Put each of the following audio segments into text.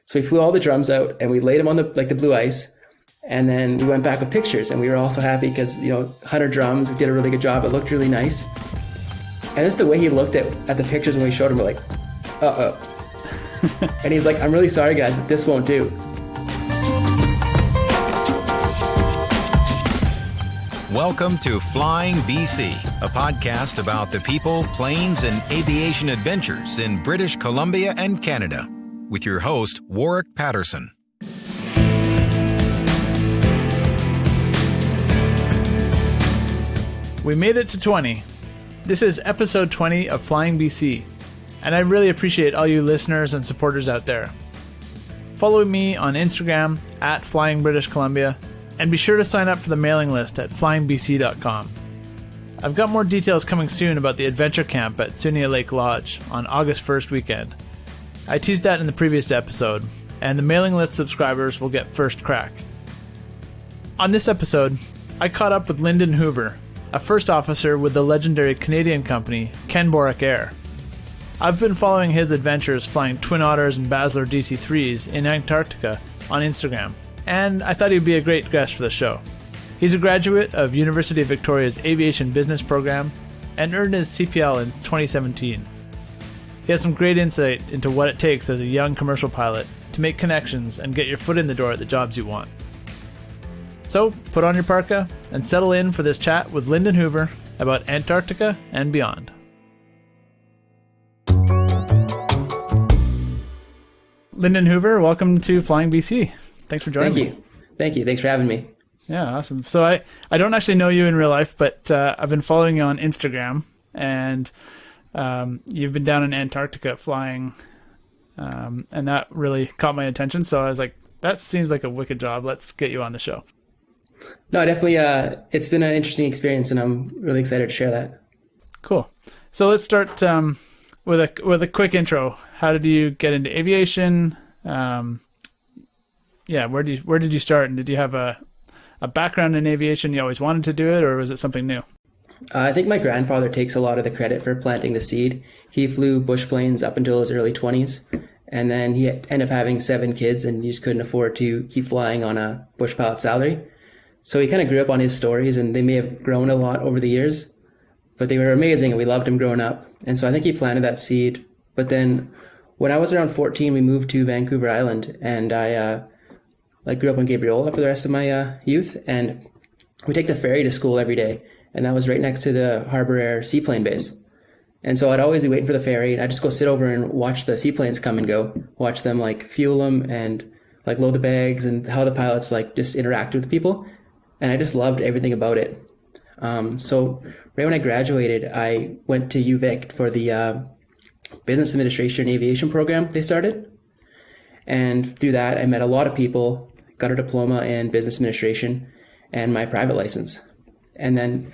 So we flew all the drums out and we laid them on the blue ice. And then we went back with pictures, and we were also happy because, 100 drums, we did a really good job. It looked really nice. And it's the way he looked at the pictures when we showed him, we're like, uh-oh. And he's like, I'm really sorry, guys, but this won't do. Welcome to Flying BC, a podcast about the people, planes, and aviation adventures in British Columbia and Canada, with your host, Warwick Patterson. We made it to 20. This is episode 20 of Flying BC, and I really appreciate all you listeners and supporters out there. Follow me on Instagram at Flying British Columbia, and be sure to sign up for the mailing list at flyingbc.com. I've got more details coming soon about the adventure camp at Sunia Lake Lodge on August 1st weekend. I teased that in the previous episode, and the mailing list subscribers will get first crack. On this episode, I caught up with Linden Hoover, a first officer with the legendary Canadian company Kenn Borek Air. I've been following his adventures flying Twin Otters and Basler DC-3s in Antarctica on Instagram, and I thought he'd be a great guest for the show. He's a graduate of University of Victoria's Aviation Business Program and earned his CPL in 2017. He has some great insight into what it takes as a young commercial pilot to make connections and get your foot in the door at the jobs you want. So, put on your parka and settle in for this chat with Linden Hoover about Antarctica and beyond. Linden Hoover, welcome to Flying BC. Thanks for joining me. Thank you. Thanks for having me. Yeah, awesome. So I don't actually know you in real life, but I've been following you on Instagram, and you've been down in Antarctica flying, and that really caught my attention. So I was like, that seems like a wicked job. Let's get you on the show. No, definitely. It's been an interesting experience, and I'm really excited to share that. Cool. So let's start with a quick intro. How did you get into aviation? Where did you start, and did you have a background in aviation? You always wanted to do it, or was it something new? I think my grandfather takes a lot of the credit for planting the seed. He flew bush planes up until his early 20s, and then he ended up having 7 kids, and he just couldn't afford to keep flying on a bush pilot salary. So he kind of grew up on his stories, and they may have grown a lot over the years, but they were amazing, and we loved him growing up. And so I think he planted that seed. But then when I was around 14, we moved to Vancouver Island, and I grew up in Gabriola for the rest of my youth, and we take the ferry to school every day, and that was right next to the Harbour Air seaplane base. And so I'd always be waiting for the ferry, and I'd just go sit over and watch the seaplanes come and go, watch them fuel them and load the bags, and how the pilots just interact with people. And I just loved everything about it. So right when I graduated, I went to UVic for the Business Administration Aviation program they started. And through that, I met a lot of people, got a diploma in business administration and my private license. And then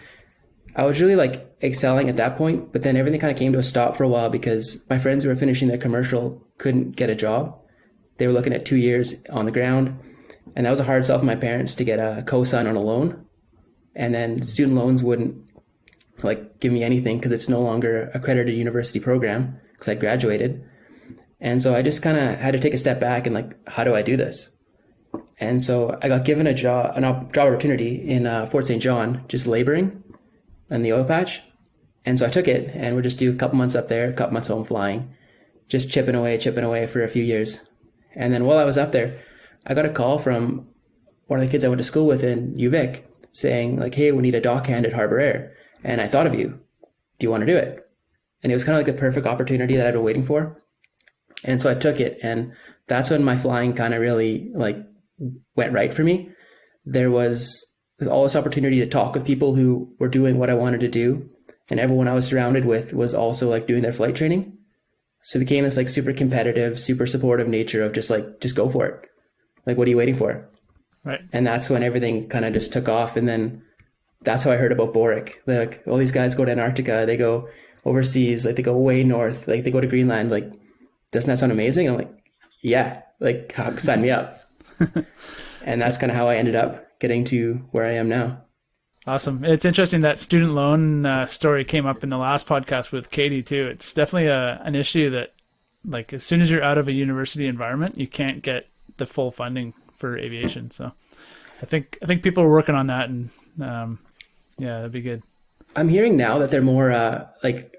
I was really excelling at that point, but then everything kind of came to a stop for a while because my friends who were finishing their commercial couldn't get a job. They were looking at 2 years on the ground, and that was a hard sell for my parents to get a co-sign on a loan. And then student loans wouldn't give me anything because it's no longer accredited university program because I graduated. And so I just kind of had to take a step back and how do I do this? And so I got given a job opportunity in Fort St. John, just laboring in the oil patch. And so I took it, and we'd just do a couple months up there, a couple months home flying, just chipping away for a few years. And then while I was up there, I got a call from one of the kids I went to school with in UVic saying hey, we need a dock hand at Harbour Air. And I thought of you. Do you want to do it? And it was kind of the perfect opportunity that I'd been waiting for. And so I took it, and that's when my flying kind of really went right for me. There was all this opportunity to talk with people who were doing what I wanted to do, and everyone I was surrounded with was also doing their flight training. So it became this super competitive, super supportive nature of just go for it. What are you waiting for? Right. And that's when everything kind of just took off. And then that's how I heard about Borek. All these guys go to Antarctica, they go overseas, they go way north, they go to Greenland. Doesn't that sound amazing? And I'm yeah, sign me up. And that's kind of how I ended up getting to where I am now. Awesome. It's interesting that student loan story came up in the last podcast with Katie too. It's definitely an issue that like as soon as you're out of a university environment, you can't get the full funding for aviation. So I think people are working on that, and yeah, that'd be good. I'm hearing now that they're more like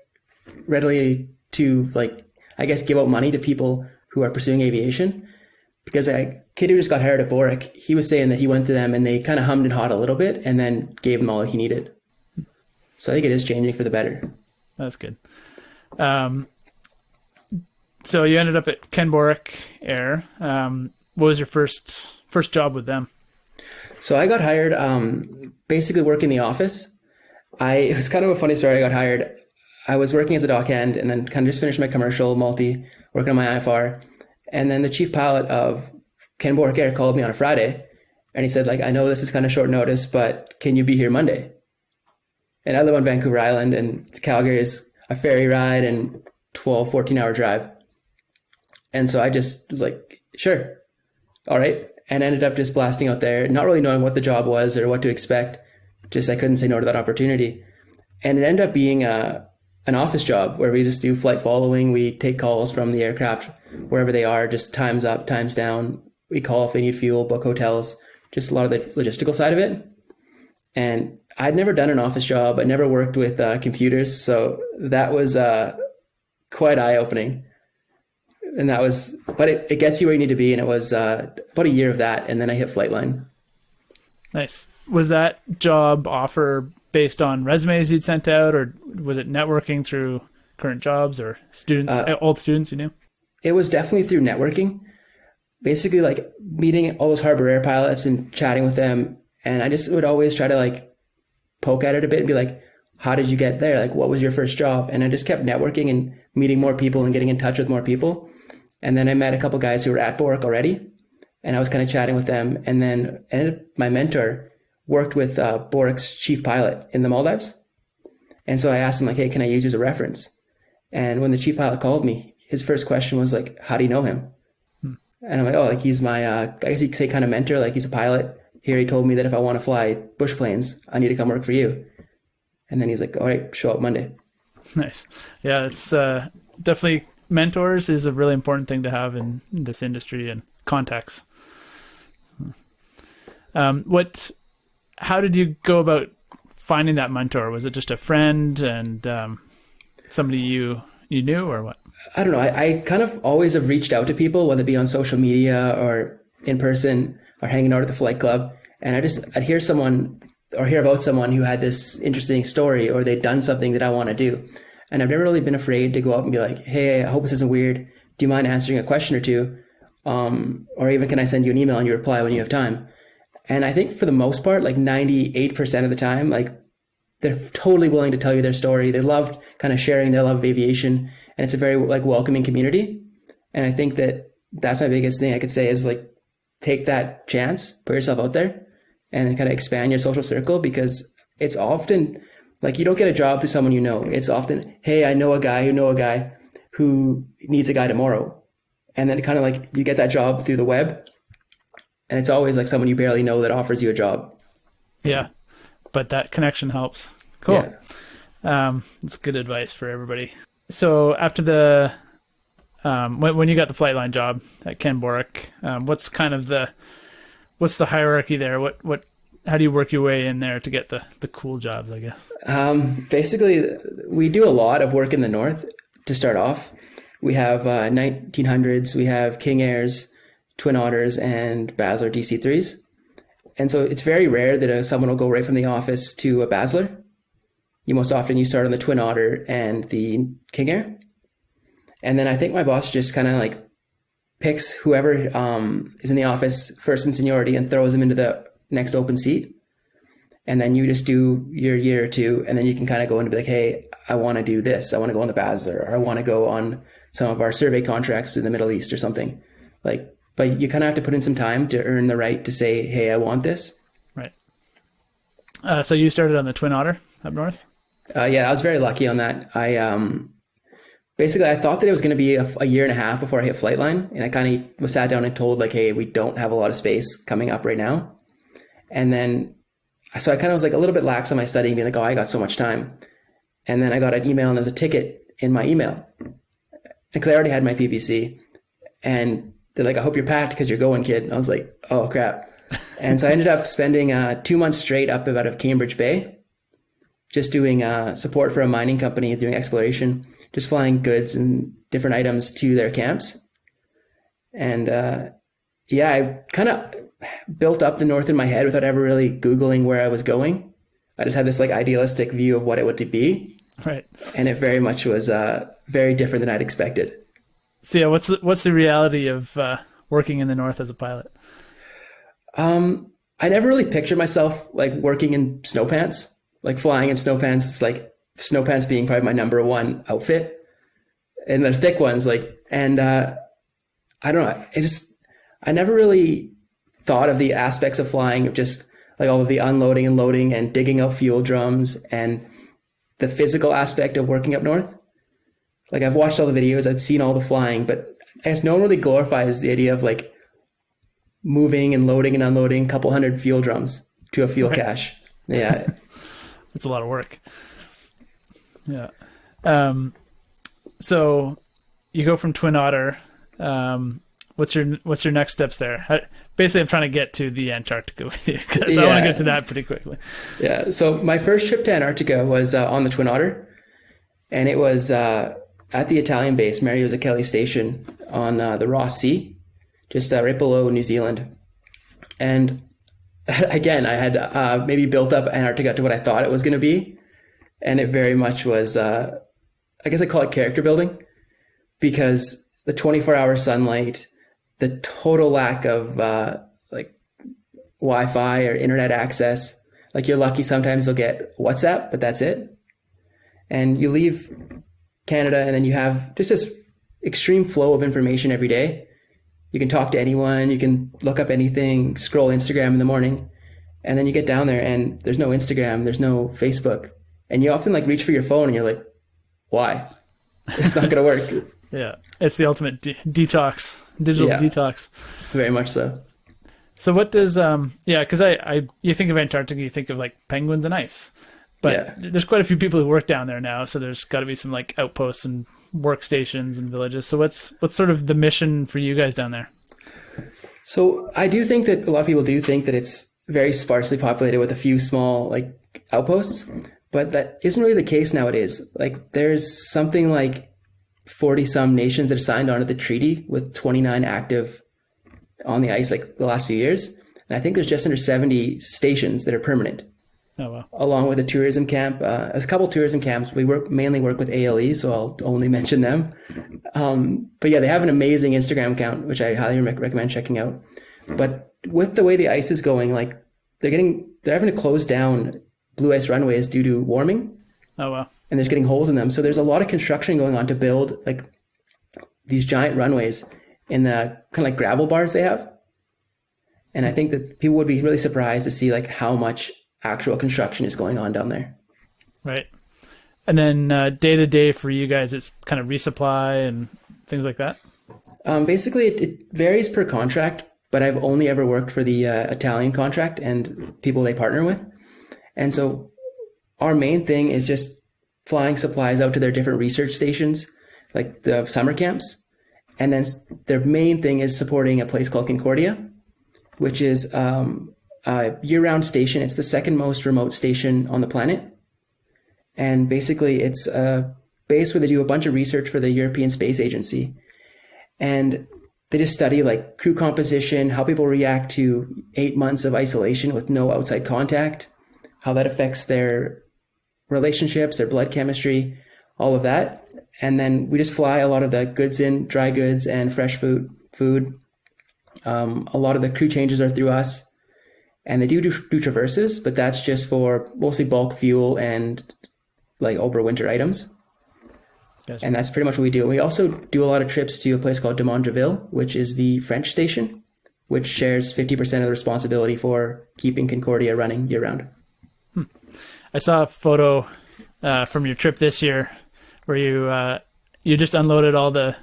readily to like, I guess, give out money to people who are pursuing aviation. Because a kid who just got hired at Borek, he was saying that he went to them and they kind of hummed and hawed a little bit and then gave him all he needed. So I think it is changing for the better. That's good. So you ended up at Kenn Borek Air. What was your first job with them? So I got hired basically working in the office. It was kind of a funny story. I got hired. I was working as a dock hand and then kind of just finished my commercial multi, working on my IFR. And then the chief pilot of Kenn Borek Air called me on a Friday and he said, like, I know this is kind of short notice, but can you be here Monday? And I live on Vancouver Island, and Calgary is a ferry ride and 12, 14-hour drive. And so I just was like, sure. All right. And ended up just blasting out there, not really knowing what the job was or what to expect. Just I couldn't say no to that opportunity. And it ended up being an office job where we just do flight following. We take calls from the aircraft wherever they are, just times up, times down. We call if they need fuel, book hotels, just a lot of the logistical side of it. And I'd never done an office job. I never worked with computers. So that was quite eye-opening. And that was, but it gets you where you need to be. And it was about a year of that. And then I hit Flightline. Nice. Was that job offer based on resumes you'd sent out, or was it networking through current jobs or students, old students you knew? It was definitely through networking. Basically like meeting all those Harbor Air pilots and chatting with them. And I just would always try to like poke at it a bit and be like, how did you get there? Like, what was your first job? And I just kept networking and meeting more people and getting in touch with more people. And then I met a couple guys who were at Borek already, and I was kind of chatting with them. And then my mentor worked with Borek's chief pilot in the Maldives. And so I asked him like, hey, can I use you as a reference? And when the chief pilot called me, his first question was like, how do you know him? And I'm like, oh, like he's my, I guess you could say kind of mentor. Like he's a pilot. Here he told me that if I want to fly bush planes, I need to come work for you. And then he's like, all right, show up Monday. Nice. Yeah, it's definitely, mentors is a really important thing to have in this industry, and contacts. How did you go about finding that mentor? Was it just a friend and somebody you knew, or what? I don't know. I kind of always have reached out to people, whether it be on social media or in person or hanging out at the flight club. And I'd hear someone or hear about someone who had this interesting story, or they'd done something that I want to do. And I've never really been afraid to go up and be like, hey, I hope this isn't weird. Do you mind answering a question or two? Or even can I send you an email and you reply when you have time? And I think for the most part, like 98% of the time, like they're totally willing to tell you their story. They love kind of sharing their love of aviation. And it's a very like welcoming community. And I think that's my biggest thing I could say is like, take that chance, put yourself out there and kind of expand your social circle, because it's often like you don't get a job through someone you know. It's often, hey, I know a guy who needs a guy tomorrow. And then kind of like you get that job through the web. And it's always like someone you barely know that offers you a job. Yeah, but that connection helps. Cool. Yeah. That's good advice for everybody. So after the when you got the Flightline job at Kenn Borek, what's the hierarchy there? How do you work your way in there to get the cool jobs, I guess? Basically, we do a lot of work in the north to start off. We have 1900s, we have King Airs, Twin Otters, and Basler DC-3s. And so it's very rare that someone will go right from the office to a Basler. Most often you start on the Twin Otter and the King Air. And then I think my boss just kind of like picks whoever is in the office first in seniority and throws them into the next open seat. And then you just do your year or two, and then you can kind of go in and be like, hey, I want to do this. I want to go on the Basler, or I want to go on some of our survey contracts in the Middle East or something. Like, but you kind of have to put in some time to earn the right to say, hey, I want this. Right. So you started on the Twin Otter up north? Yeah, I was very lucky on that. Basically, I thought that it was going to be a year and a half before I hit Flightline. And I kind of was sat down and told like, hey, we don't have a lot of space coming up right now. And then, so I kind of was like a little bit lax on my studying, being like, oh, I got so much time. And then I got an email and there was a ticket in my email. because I already had my PPC, and they're like, I hope you're packed because you're going, kid. And I was like, oh crap. And so I ended up spending 2 months straight up out of Cambridge Bay, just doing support for a mining company, doing exploration, just flying goods and different items to their camps. And I kind of built up the North in my head without ever really Googling where I was going. I just had this like idealistic view of what it would be. Right. And it very much was very different than I'd expected. So yeah, what's the reality of working in the North as a pilot? I never really pictured myself like working in snow pants, like flying in snow pants. It's like snow pants being probably my number one outfit, and they're thick ones. I don't know. I never really thought of the aspects of flying, of just like all of the unloading and loading and digging out fuel drums and the physical aspect of working up north. Like I've watched all the videos, I've seen all the flying, but I guess no one really glorifies the idea of like moving and loading and unloading a couple hundred fuel drums to a fuel cache. Yeah. It's a lot of work. Yeah. So you go from Twin Otter. What's your next steps there? Basically, I'm trying to get to the Antarctica with you, because I want to get to that pretty quickly. Yeah. So my first trip to Antarctica was on the Twin Otter, and it was at the Italian base, Mario Zucchelli Station on the Ross Sea, just right below New Zealand. And again, I had maybe built up Antarctica to what I thought it was going to be, and it very much was. I guess I call it character building, because the 24-hour sunlight, the total lack of like Wi-Fi or internet access. Like you're lucky sometimes you'll get WhatsApp, but that's it. And you leave Canada and then you have just this extreme flow of information every day. You can talk to anyone, you can look up anything, scroll Instagram in the morning, and then you get down there and there's no Instagram, there's no Facebook. And you often like reach for your phone and you're like, why? It's not going to work. Yeah, it's the ultimate detox, digital detox. Very much so. So what does, because you think of Antarctica, you think of like penguins and ice. But there's quite a few people who work down there now, so there's got to be some like outposts and workstations and villages. So what's sort of the mission for you guys down there? So I do think that a lot of people do think that it's very sparsely populated with a few small like outposts, but that isn't really the case nowadays. Like there's something like 40 some nations that have signed on to the treaty, with 29 active on the ice like the last few years. And I think there's just under 70 stations that are permanent. Oh, wow. Along with a tourism camp, a couple tourism camps. We mainly work with ALE, so I'll only mention them. But yeah, they have an amazing Instagram account, which I highly recommend checking out. But with the way the ice is going, like they're having to close down blue ice runways due to warming. Oh, wow. And there's getting holes in them. So there's a lot of construction going on to build like these giant runways in the kind of like gravel bars they have. And I think that people would be really surprised to see like how much actual construction is going on down there. Right. And then day to day for you guys, it's kind of resupply and things like that? Basically, it varies per contract, but I've only ever worked for the Italian contract and people they partner with. And so our main thing is just flying supplies out to their different research stations, like the summer camps. And then their main thing is supporting a place called Concordia, which is a year-round station. It's the second most remote station on the planet. And basically it's a base where they do a bunch of research for the European Space Agency. And they just study like crew composition, how people react to 8 months of isolation with no outside contact, how that affects their relationships, their blood chemistry, all of that. And then we just fly a lot of the goods in, dry goods and fresh food. A lot of the crew changes are through us. And they do traverses, but that's just for mostly bulk fuel and like overwinter items. Gotcha. And that's pretty much what we do. We also do a lot of trips to a place called Dumont-Dreville, which is the French station, which shares 50% of the responsibility for keeping Concordia running year round. I saw a photo from your trip this year where you just unloaded all the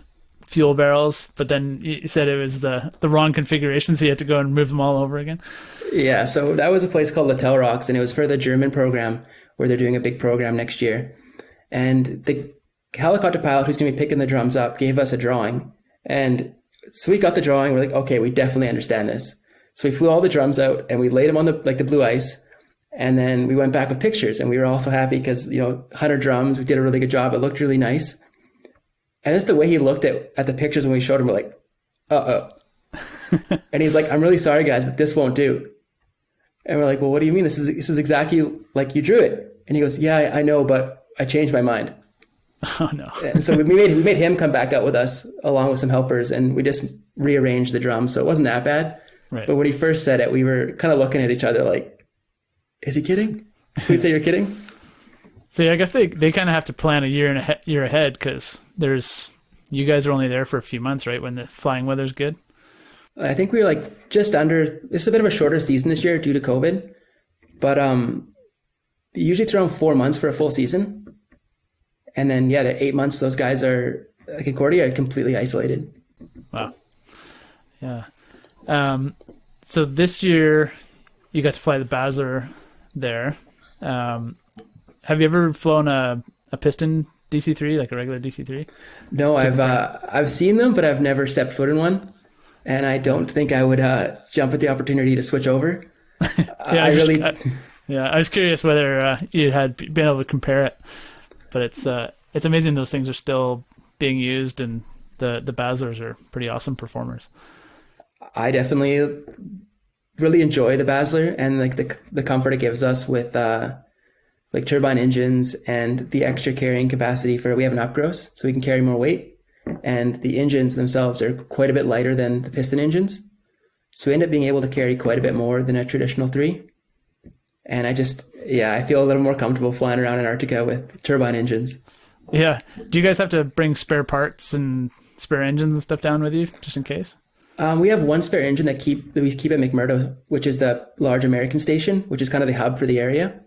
fuel barrels, but then you said it was the wrong configuration, so you had to go and move them all over again. Yeah, so that was a place called Little Rocks, and it was for the German program where they're doing a big program next year. And helicopter pilot who's going to be picking the drums up gave us a drawing. And so we got the drawing. We're like, okay, we definitely understand this. So we flew all the drums out and we laid them on the blue ice. And then we went back with pictures, and we were also happy because, 100 drums, we did a really good job. It looked really nice. And that's the way he looked at the pictures when we showed him. We're like, uh-oh. And he's like, I'm really sorry, guys, but this won't do. And we're like, well, what do you mean? This is exactly like you drew it. And he goes, yeah, I know, but I changed my mind. Oh, no. And so we made him come back out with us along with some helpers, and we just rearranged the drums. So it wasn't that bad. Right. But when he first said it, we were kind of looking at each other like, is he kidding? Please say you're kidding. So yeah, I guess they kind of have to plan a year ahead, because you guys are only there for a few months, right? When the flying weather's good. I think we were like just under. This is a bit of a shorter season this year due to COVID, but usually it's around 4 months for a full season, and then they're 8 months. Those guys are like Concordia are completely isolated. Wow. Yeah. So this year you got to fly the Basler there. Have you ever flown a piston DC-3, like a regular DC-3? No, I've seen them, but I've never stepped foot in one, and I don't think I would jump at the opportunity to switch over. I was curious whether you had been able to compare it, but it's amazing those things are still being used, and the Baslers are pretty awesome performers. I definitely really enjoy the Basler, and like the comfort it gives us with like turbine engines and the extra carrying capacity we have an up gross, so we can carry more weight, and the engines themselves are quite a bit lighter than the piston engines, so we end up being able to carry quite a bit more than a traditional 3. And I feel a little more comfortable flying around Antarctica with turbine engines. Yeah. Do you guys have to bring spare parts and spare engines and stuff down with you just in case? We have one spare engine that we keep at McMurdo, which is the large American station, which is kind of the hub for the area,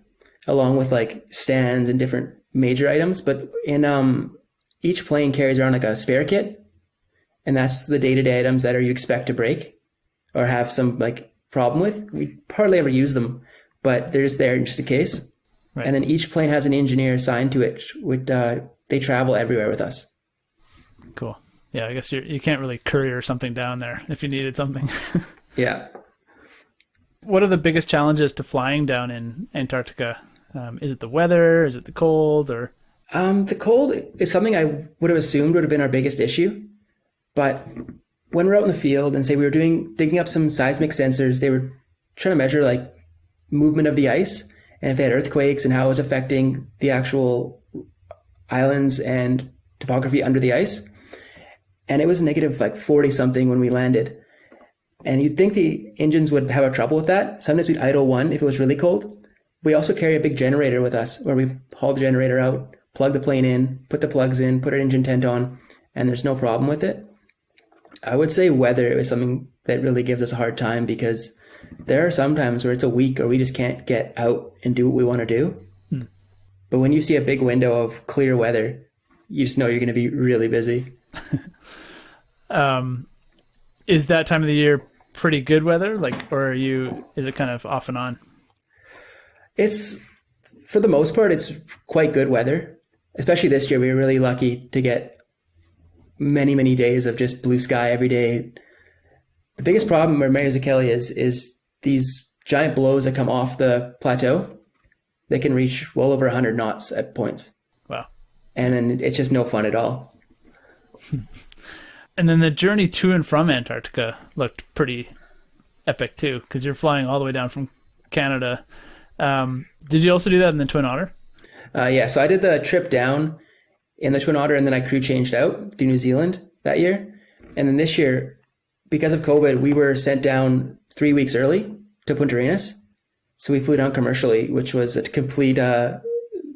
along with like stands and different major items. But in each plane carries around like a spare kit, and that's the day-to-day items that you expect to break or have some like problem with. We hardly ever use them, but they're just there just in case. Right. And then each plane has an engineer assigned to it. They travel everywhere with us. Cool. Yeah, I guess you can't really courier something down there if you needed something. Yeah. What are the biggest challenges to flying down in Antarctica? Is it the weather? Is it the cold? Or the cold is something I would have assumed would have been our biggest issue. But when we're out in the field and say we were digging up some seismic sensors, they were trying to measure like movement of the ice and if they had earthquakes and how it was affecting the actual islands and topography under the ice. And it was negative like 40 something when we landed. And you'd think the engines would have trouble with that. Sometimes we'd idle one if it was really cold. We also carry a big generator with us where we haul the generator out, plug the plane in, put the plugs in, put our engine tent on, and there's no problem with it. I would say weather is something that really gives us a hard time, because there are some times where it's a week or we just can't get out and do what we want to do. But when you see a big window of clear weather, you just know you're going to be really busy. Is that time of the year pretty good weather? Or is it kind of off and on? It's, for the most part, it's quite good weather. Especially this year, we were really lucky to get many, many days of just blue sky every day. The biggest problem where Mary Zakeli is these giant blows that come off the plateau. They can reach well over 100 knots at points. Wow. And then it's just no fun at all. And then the journey to and from Antarctica looked pretty epic too, because you're flying all the way down from Canada. Did you also do that in the Twin Otter? Yeah, so I did the trip down in the Twin Otter, and then I crew changed out through New Zealand that year. And then this year, because of COVID, we were sent down 3 weeks early to Punta Arenas. So we flew down commercially, which was a complete, a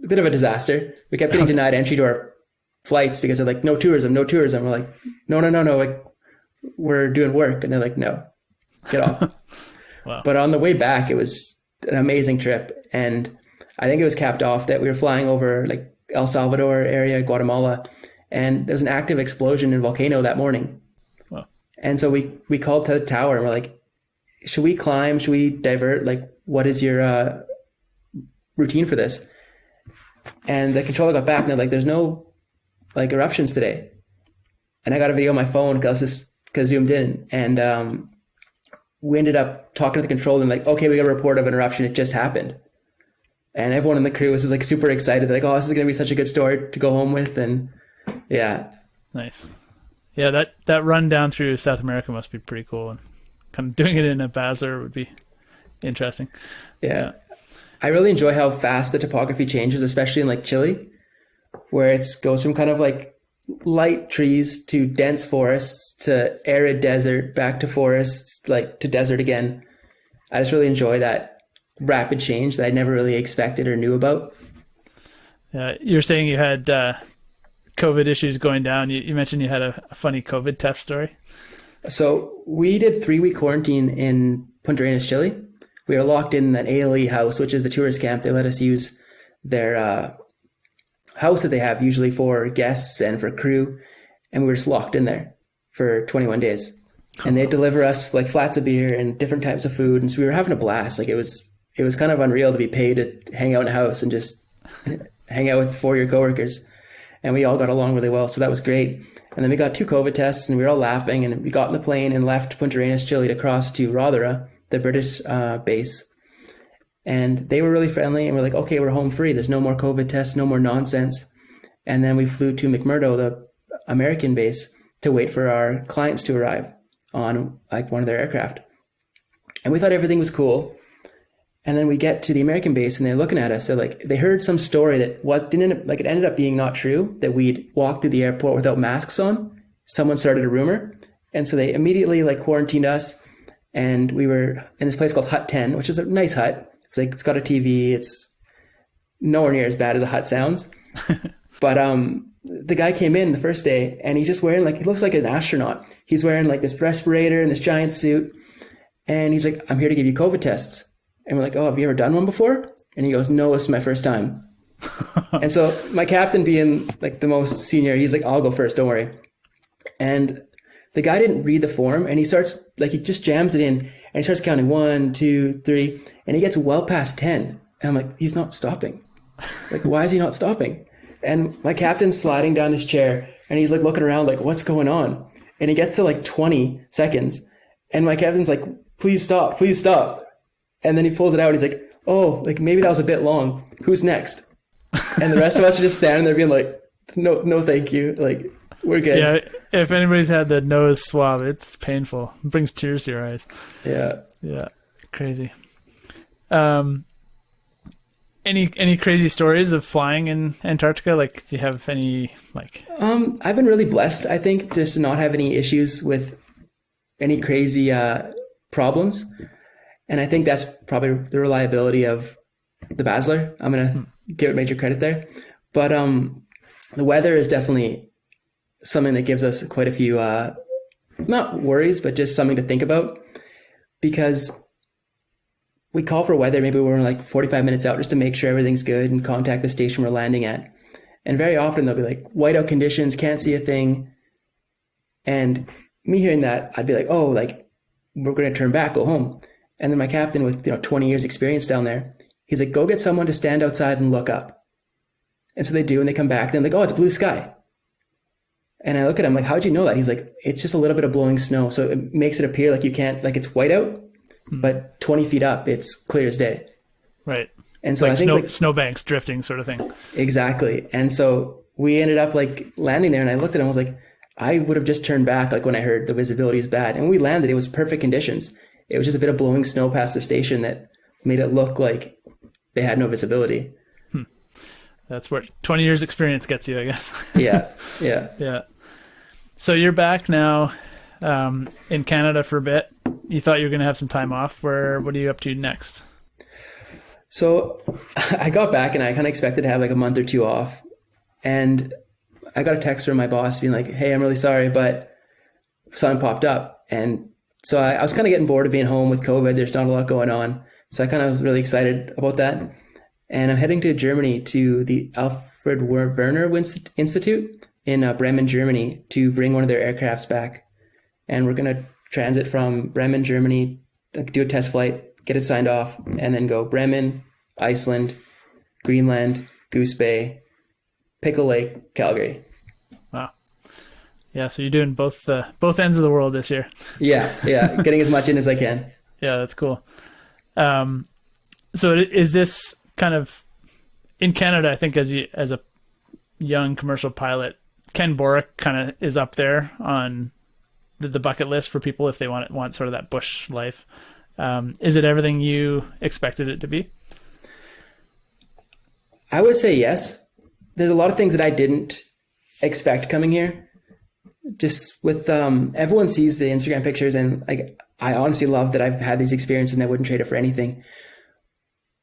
bit of a disaster. We kept getting denied entry to our flights because they're like, no tourism. We're like, no. Like, we're doing work. And they're like, no, get off. Wow. But on the way back, it was an amazing trip. And I think it was capped off that we were flying over like El Salvador area, Guatemala, and there was an active explosion in a volcano that morning. Wow. And so we called to the tower and we're like, should we climb? Should we divert? Like, what is your routine for this? And the controller got back and they're like, there's no like eruptions today. And I got a video on my phone because zoomed in, and we ended up talking to the control and like, okay, we got a report of an eruption. It just happened. And everyone in the crew was just like super excited. They're like, oh, this is going to be such a good story to go home with. And yeah. Nice. Yeah, that run down through South America must be pretty cool. And kind of doing it in a Basler would be interesting. Yeah. I really enjoy how fast the topography changes, especially in like Chile, where it goes from kind of like light trees to dense forests to arid desert, back to forests, like to desert again. I just really enjoy that rapid change that I never really expected or knew about. You're saying you had COVID issues going down. You mentioned you had a funny COVID test story. So we did 3-week quarantine in Punta Arenas, Chile. We were locked in that ALE house, which is the tourist camp. They let us use their house that they have usually for guests and for crew, and we were just locked in there for 21 days. And they deliver us like flats of beer and different types of food, and so we were having a blast. Like it was kind of unreal to be paid to hang out in a house and just hang out with 4 of your coworkers, and we all got along really well, so that was great. And then we got 2 COVID tests, and we were all laughing, and we got in the plane and left Punta Arenas, Chile to cross to Rothera, the British base. And they were really friendly, and we're like, okay, we're home free. There's no more COVID tests, no more nonsense. And then we flew to McMurdo, the American base, to wait for our clients to arrive on like one of their aircraft. And we thought everything was cool. And then we get to the American base, and they're looking at us. They're like, they heard some story that it ended up being not true, that we'd walked through the airport without masks on. Someone started a rumor. And so they immediately like quarantined us. And we were in this place called Hut 10, which is a nice hut. It's like, it's got a TV. It's nowhere near as bad as a hut sounds. But the guy came in the first day, and he's just wearing he looks like an astronaut. He's wearing like this respirator and this giant suit. And he's like, I'm here to give you COVID tests. And we're like, oh, have you ever done one before? And he goes, no, this is my first time. And so my captain, being like the most senior, he's like, I'll go first, don't worry. And the guy didn't read the form, and he just jams it in, and he starts counting 1, 2, 3, and he gets well past 10. And I'm like, he's not stopping. Like, why is he not stopping? And my captain's sliding down his chair, and he's like looking around like, what's going on? And he gets to like 20 seconds, and my captain's like, please stop, please stop. And then he pulls it out, and he's like, oh, like maybe that was a bit long. Who's next? And the rest of us are just standing there being like, no, thank you. Like, we're good. Yeah, if anybody's had the nose swab, it's painful. It brings tears to your eyes. Yeah, crazy. Any crazy stories of flying in Antarctica? Like, do you have any like? I've been really blessed, I think, just to not have any issues with any crazy problems, and I think that's probably the reliability of the Basler. I'm gonna give it major credit there, but the weather is definitely something that gives us quite a few not worries, but just something to think about, because we call for weather maybe we're like 45 minutes out just to make sure everything's good and contact the station we're landing at. And very often they'll be like, whiteout conditions, can't see a thing. And me hearing that, I'd be like, oh, like we're going to turn back, go home. And then my captain with 20 years experience down there, he's like, go get someone to stand outside and look up. And so they do, and they come back, and they're like, oh, it's blue sky. And I look at him like, how'd you know that? He's like, it's just a little bit of blowing snow. So it makes it appear like you can't, like it's whiteout, but 20 feet up, it's clear as day. Right. And so like I think snowbanks drifting sort of thing. Exactly. And so we ended up like landing there, and I looked at him, I was like, I would have just turned back like when I heard the visibility is bad. And when we landed, it was perfect conditions. It was just a bit of blowing snow past the station that made it look like they had no visibility. That's what 20 years experience gets you, I guess. Yeah. So you're back now in Canada for a bit. You thought you were going to have some time off. What are you up to next? So I got back, and I kind of expected to have like a month or 2 off. And I got a text from my boss being like, hey, I'm really sorry, but something popped up. And so I was kind of getting bored of being home with COVID. There's not a lot going on. So I kind of was really excited about that. And I'm heading to Germany to the Alfred Werner Institute in Bremen, Germany, to bring one of their aircrafts back. And we're going to transit from Bremen, Germany, do a test flight, get it signed off, and then go Bremen, Iceland, Greenland, Goose Bay, Pickle Lake, Calgary. Yeah, so you're doing both ends of the world this year. Yeah, getting as much in as I can. Yeah, that's cool. So is this kind of in Canada? I think as a young commercial pilot, Kenn Borek kind of is up there on the bucket list for people if they want sort of that bush life. Is it everything you expected it to be? I would say yes. There's a lot of things that I didn't expect coming here. Just with everyone sees the Instagram pictures, and like I honestly love that I've had these experiences and I wouldn't trade it for anything.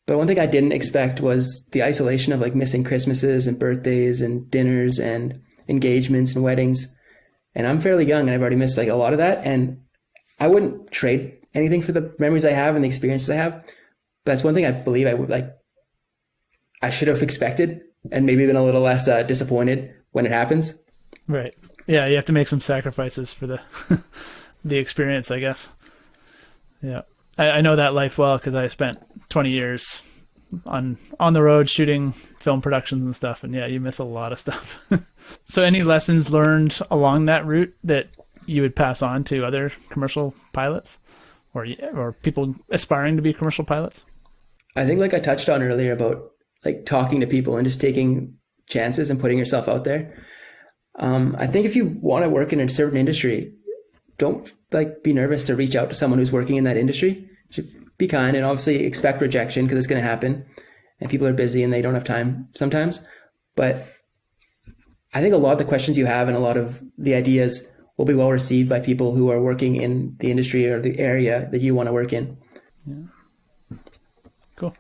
But one thing I didn't expect was the isolation of like missing Christmases and birthdays and dinners and engagements and weddings. And I'm fairly young and I've already missed like a lot of that. And I wouldn't trade anything for the memories I have and the experiences I have. But that's one thing I believe I should have expected and maybe been a little less disappointed when it happens. Right. Yeah, you have to make some sacrifices for the the experience, I guess. Yeah. I know that life well because I spent 20 years on the road shooting film productions and stuff. And yeah, you miss a lot of stuff. So any lessons learned along that route that you would pass on to other commercial pilots or people aspiring to be commercial pilots? I think like I touched on earlier about like talking to people and just taking chances and putting yourself out there. I think if you want to work in a certain industry, don't like be nervous to reach out to someone who's working in that industry. Just be kind and obviously expect rejection because it's going to happen and people are busy and they don't have time sometimes. But I think a lot of the questions you have and a lot of the ideas will be well received by people who are working in the industry or the area that you want to work in. Yeah. Cool.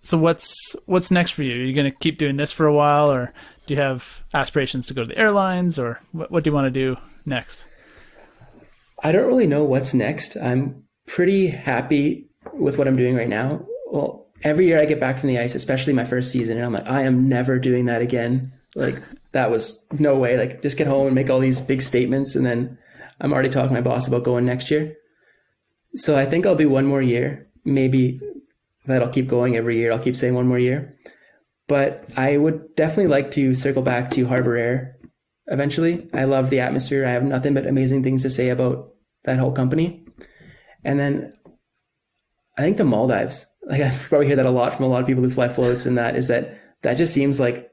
So what's next for you? Are you going to keep doing this for a while, or do you have aspirations to go to the airlines, or what do you want to do next? I don't really know what's next. I'm pretty happy with what I'm doing right now. Well, every year I get back from the ice, especially my first season, and I'm like, I am never doing that again. Like, that was no way. Like, just get home and make all these big statements, and then I'm already talking to my boss about going next year. So I think I'll do one more year. Maybe that'll keep going every year. I'll keep saying one more year. But I would definitely like to circle back to Harbor Air eventually. I love the atmosphere. I have nothing but amazing things to say about that whole company. And then I think the Maldives, like I probably hear that a lot from a lot of people who fly floats, and that just seems like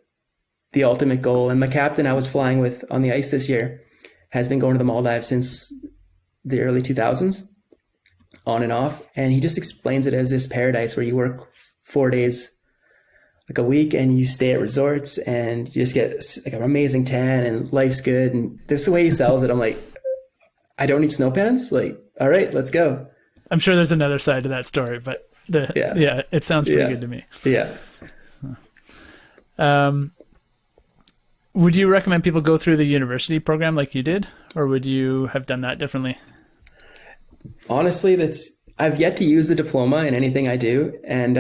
the ultimate goal. And my captain I was flying with on the ice this year has been going to the Maldives since the early 2000s, on and off. And he just explains it as this paradise where you work 4 days like a week and you stay at resorts and you just get like an amazing tan and life's good. And there's the way he sells it. I'm like, I don't need snow pants. Like, all right, let's go. I'm sure there's another side to that story, but it sounds pretty good to me. Yeah. So, would you recommend people go through the university program like you did, or would you have done that differently? Honestly, I've yet to use the diploma in anything I do. And,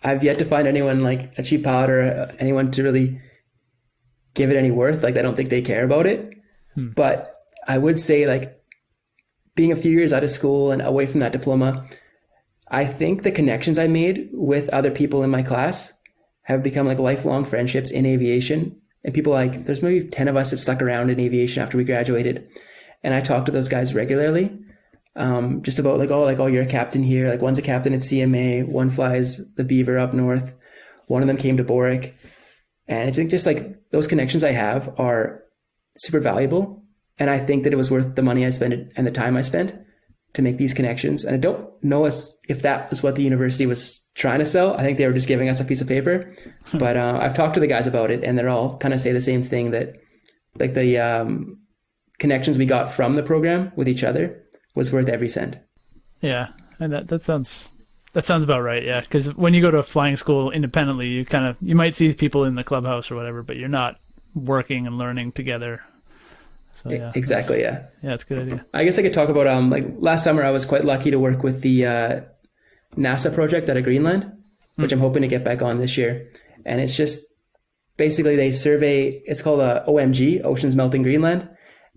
I've yet to find anyone like a chief pilot or anyone to really give it any worth. Like, I don't think they care about it. But I would say, like, being a few years out of school and away from that diploma, I think the connections I made with other people in my class have become like lifelong friendships in aviation. And people like, there's maybe 10 of us that stuck around in aviation after we graduated. And I talk to those guys regularly. Just about oh, you're a captain here. Like, one's a captain at CMA, one flies the Beaver up north. One of them came to Borek. And I think just like those connections I have are super valuable. And I think that it was worth the money I spent and the time I spent to make these connections. And I don't know if that was what the university was trying to sell. I think they were just giving us a piece of paper. But I've talked to the guys about it, and they're all kind of say the same thing, that like the connections we got from the program with each other was worth every cent. Yeah, and that sounds about right. Yeah, because when you go to a flying school independently, you might see people in the clubhouse or whatever, but you're not working and learning together. So yeah, exactly. Yeah, it's a good idea. I guess I could talk about like last summer I was quite lucky to work with the NASA project out of Greenland, which I'm hoping to get back on this year. And it's just basically they survey. It's called OMG, Oceans Melting Greenland,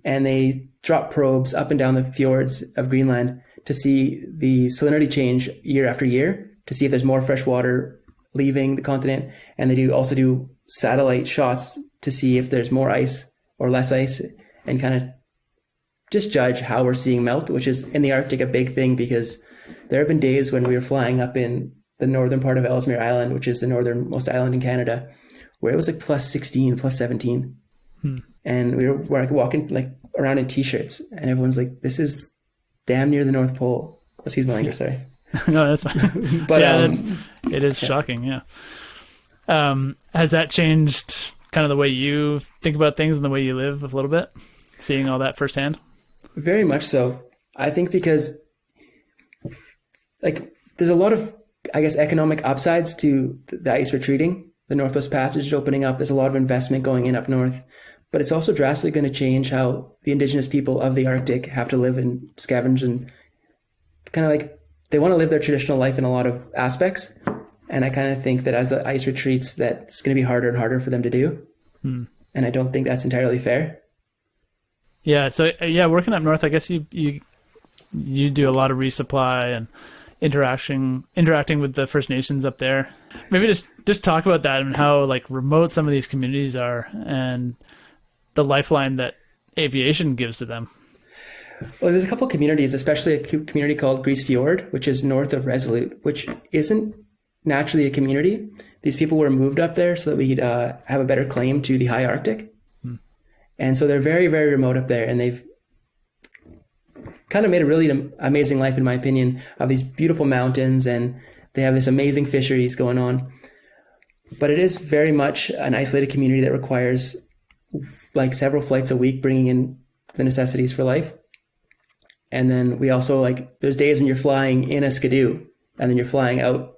and they drop probes up and down the fjords of Greenland to see the salinity change year after year, to see if there's more fresh water leaving the continent. And they also do satellite shots to see if there's more ice or less ice, and kind of just judge how we're seeing melt, which is in the Arctic a big thing, because there have been days when we were flying up in the northern part of Ellesmere Island, which is the northernmost island in Canada, where it was like plus 16, plus 17. And we were like walking like around in t-shirts, and everyone's like, this is damn near the North Pole. Excuse my language, sorry. No, that's fine. But yeah, it is shocking. Yeah. Has that changed kind of the way you think about things and the way you live a little bit, seeing all that firsthand? Very much so. I think because like there's a lot of, I guess, economic upsides to the ice retreating, the Northwest Passage opening up. There's a lot of investment going in up north, but it's also drastically going to change how the indigenous people of the Arctic have to live and scavenge, and kind of like they want to live their traditional life in a lot of aspects. And I kind of think that as the ice retreats, that's going to be harder and harder for them to do. And I don't think that's entirely fair. Yeah. So yeah, working up north, I guess you do a lot of resupply and interacting with the First Nations up there. Maybe just talk about that and how like remote some of these communities are and the lifeline that aviation gives to them. Well, there's a couple of communities, especially a community called Grise Fjord, which is north of Resolute, which isn't naturally a community. These people were moved up there so that we'd have a better claim to the high Arctic. And so they're very, very remote up there, and they've kind of made a really amazing life, in my opinion, of these beautiful mountains, and they have this amazing fisheries going on. But it is very much an isolated community that requires like several flights a week, bringing in the necessities for life. And then we also like, there's days when you're flying in a skidoo, and then you're flying out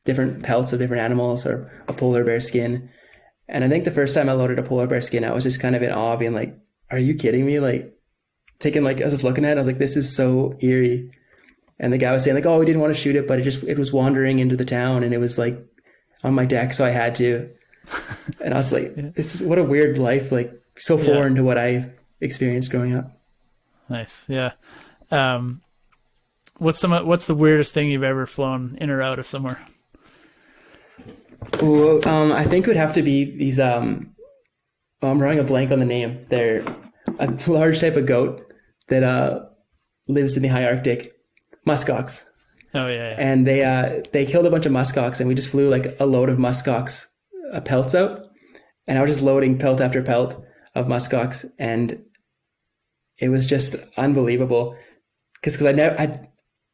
different pelts of different animals or a polar bear skin. And I think the first time I loaded a polar bear skin, I was just kind of in awe, being like, are you kidding me? Like taking like, I was just looking at it, I was like, this is so eerie. And the guy was saying like, oh, we didn't want to shoot it, but it was wandering into the town, and it was like on my deck, so I had to. And I was like, this is what a weird life, like so foreign to what I experienced growing up. Nice. Yeah. What's the weirdest thing you've ever flown in or out of somewhere? Well, I think it would have to be these, I'm drawing a blank on the name. They're a large type of goat that lives in the high Arctic, muskox. Oh yeah. And they killed a bunch of muskox, and we just flew like a load of muskox pelts out, and I was just loading pelt after pelt of muskox, and it was just unbelievable. Because I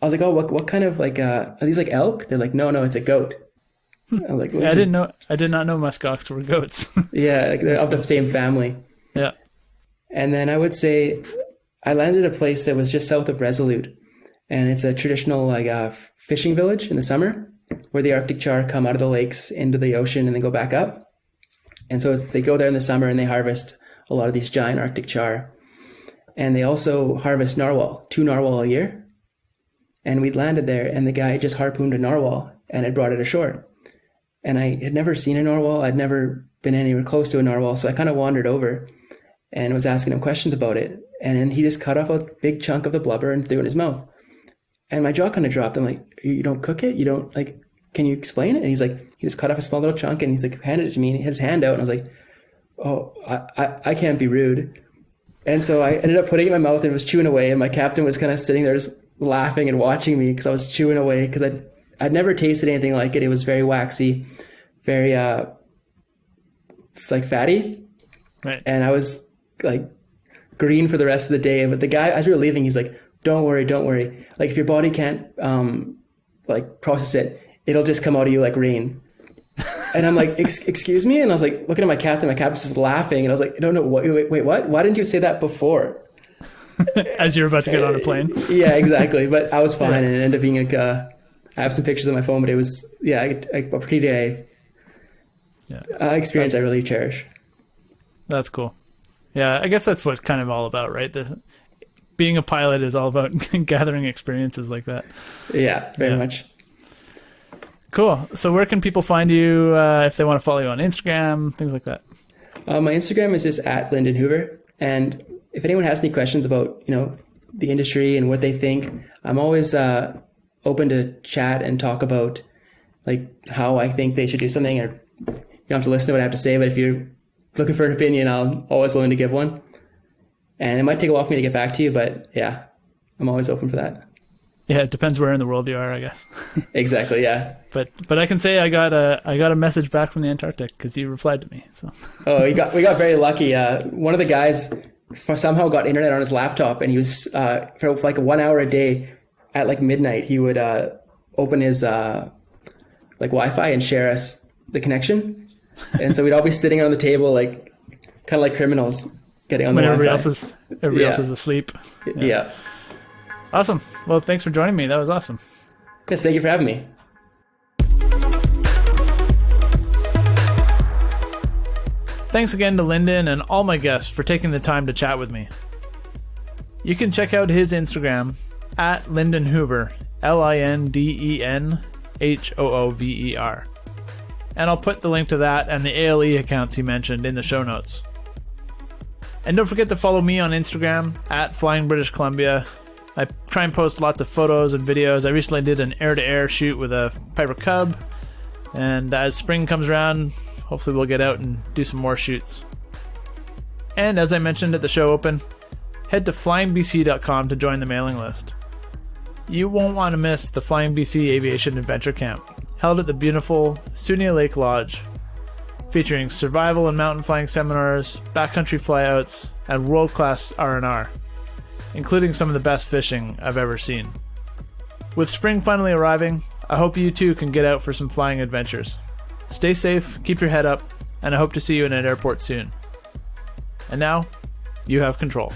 was like, oh, what kind of like are these like elk? They're like, no, it's a goat. I'm like, I did not know muskox were goats. Yeah, like they're of the same family. Yeah. And then I would say I landed at a place that was just south of Resolute, and it's a traditional like fishing village in the summer, where the Arctic char come out of the lakes into the ocean and then go back up. And so they go there in the summer and they harvest a lot of these giant Arctic char. And they also harvest narwhal, 2 narwhal a year. And we'd landed there, and the guy just harpooned a narwhal and had brought it ashore. And I had never seen a narwhal. I'd never been anywhere close to a narwhal. So I kind of wandered over and was asking him questions about it. And then he just cut off a big chunk of the blubber and threw it in his mouth. And my jaw kind of dropped. I'm like, you don't cook it? You don't, like, can you explain it? And he's like, he just cut off a small little chunk, and he's like, handed it to me, and he had his hand out. And I was like, oh, I can't be rude. And so I ended up putting it in my mouth and was chewing away. And my captain was kind of sitting there just laughing and watching me because I was chewing away, because I'd never tasted anything like it. It was very waxy, very like fatty. Right. And I was like green for the rest of the day. But the guy, as we were leaving, he's like, don't worry. Like if your body can't like process it, it'll just come out of you like rain. And I'm like, excuse me? And I was like, looking at my captain. My captain's just laughing. And I was like, no, wait, what? Why didn't you say that before? As you're about to get on a plane? Yeah, exactly. But I was fine. Yeah. And it ended up being like, I have some pictures on my phone, but it was, a pretty day experience I really cherish. That's cool. Yeah, I guess that's what kind of all about, right? Being a pilot is all about gathering experiences like that. Yeah, very much. Cool. So where can people find you if they want to follow you on Instagram, things like that? My Instagram is just at Linden Hoover. And if anyone has any questions about, the industry and what they think, I'm always open to chat and talk about like how I think they should do something. Or you don't have to listen to what I have to say, but if you looking for an opinion, I'm always willing to give one. And it might take a while for me to get back to you, but yeah, I'm always open for that. Yeah, it depends where in the world you are, I guess. Exactly, yeah. But I can say I got a message back from the Antarctic because you replied to me. So. Oh, we got very lucky. One of the guys somehow got internet on his laptop, and he was for like 1 hour a day at like midnight. He would open his like Wi-Fi and share us the connection, and so we'd all be sitting on the table like kind of like criminals getting on the Wi-Fi. Everybody else is asleep. Yeah. Awesome. Well, thanks for joining me. That was awesome. Yes, thank you for having me. Thanks again to Linden and all my guests for taking the time to chat with me. You can check out his Instagram at Linden Hoover, LindenHoover. And I'll put the link to that and the ALE accounts he mentioned in the show notes. And don't forget to follow me on Instagram at Flying British Columbia. I try and post lots of photos and videos. I recently did an air-to-air shoot with a Piper Cub. And as spring comes around, hopefully we'll get out and do some more shoots. And as I mentioned at the show open, head to flyingbc.com to join the mailing list. You won't want to miss the Flying BC Aviation Adventure Camp, held at the beautiful Sunia Lake Lodge, featuring survival and mountain flying seminars, backcountry flyouts, and world-class R&R, including some of the best fishing I've ever seen. With spring finally arriving, I hope you too can get out for some flying adventures. Stay safe, keep your head up, and I hope to see you in an airport soon. And now, you have control.